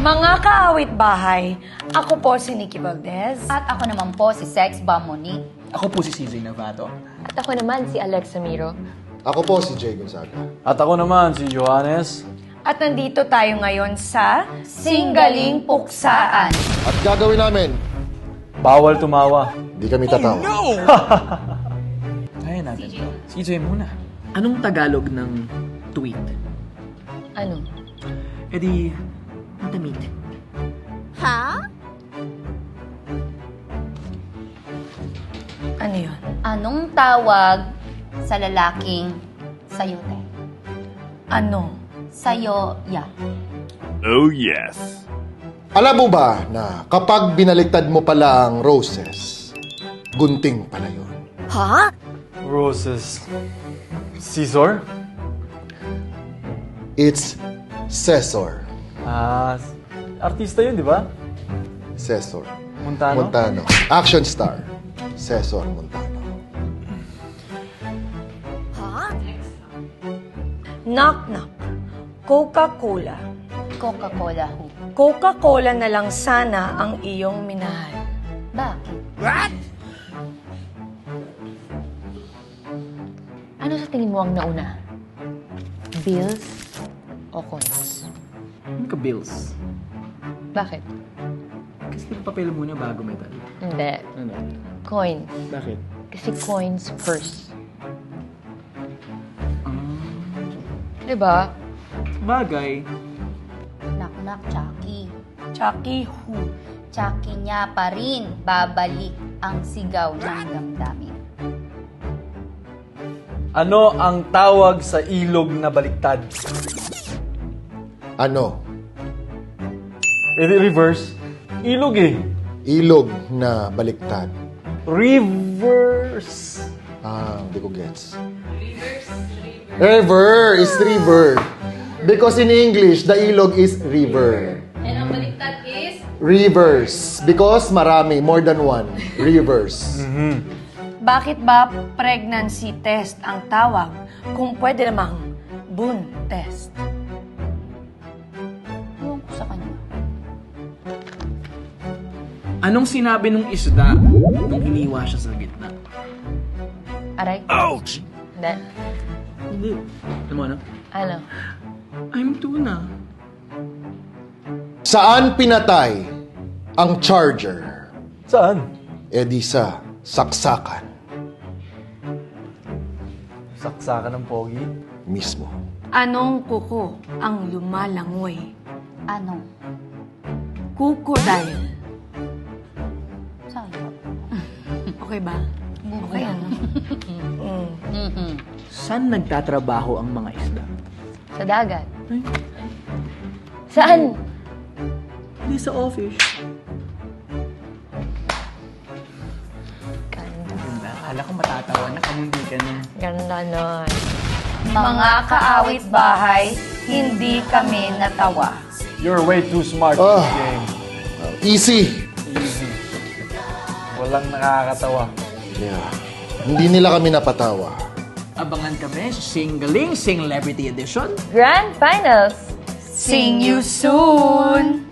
Mga kaawit bahay, ako po si Nikki Valdez. At ako naman po si Sex Bomb Monique. Ako po si CJ Navato. At ako naman si Alexa Miro. Ako po si Jay Gonzaga. At ako naman, si Johannes. At nandito tayo ngayon sa Singgaling Puksaan. At gagawin namin, Bawal tumawa. di kami tatawa. Kaya natin to. CJ muna. Anong Tagalog ng tweet? Ano? E di, matamit. Ano yun? Anong tawag sa lalaking sayote? Ano? Sayoya. Oh, yes. Alam mo ba na kapag binaliktad mo pala ang roses, gunting pala yun. Roses. Caesar? It's Cesar. Artista yun, di ba? Cesar. Montano? Montano. Action star. Cesar Montano. Knock knock. Coca-Cola. Coca-Cola who? Coca-Cola na lang sana ang iyong minahal. Bakit? Ano sa tingin mo ang nauna? Bills o coins? Ano ka, Bills? Bakit? Kasi di ba papel muna bago metal? Hindi. Ano? Coins. Bakit? Kasi coins first. Diba? Bagay. Knock-knock, Chucky. Chucky who? Chucky niya pa rin babalik ang sigaw ng damdamin. Ano ang tawag sa ilog na baliktad? Ano? Reverse. Ilog eh. Ilog na baliktad. Reverse. Hindi ko gets. River is river. Because in English, the ilog is river. And ang baliktad is? Rivers. Because marami, more than one. Rivers. Bakit ba pregnancy test ang tawag kung pwede namang bun test? Ewan ko sa kanya. Anong sinabi nung isda nung hiniwa siya sa gitna? Aray? Ouch! Hindi. Hindi. Alam mo ano? Ano? I'm tuna. Saan pinatay ang charger? Saan? Di sa saksakan Saksakan ng pogi. mismo. Anong kuko ang lumalangoy? Ano? Crocodile. Sayo. Okay ba? Okay, ano? Saan nagtatrabaho ang mga isda? Sa dagat. Saan? Hindi sa office. Ganda. Akala ko matatawa na kamundi ka na. Ganda nun. Mga kaawit bahay, hindi kami natawa. You're way too smart for Ah. this game. Easy. Easy. Walang nakakatawa. Yeah. Hindi nila kami napatawa. Abangan kami sa Singgaling Celebrity Edition. Grand Finals! See you soon!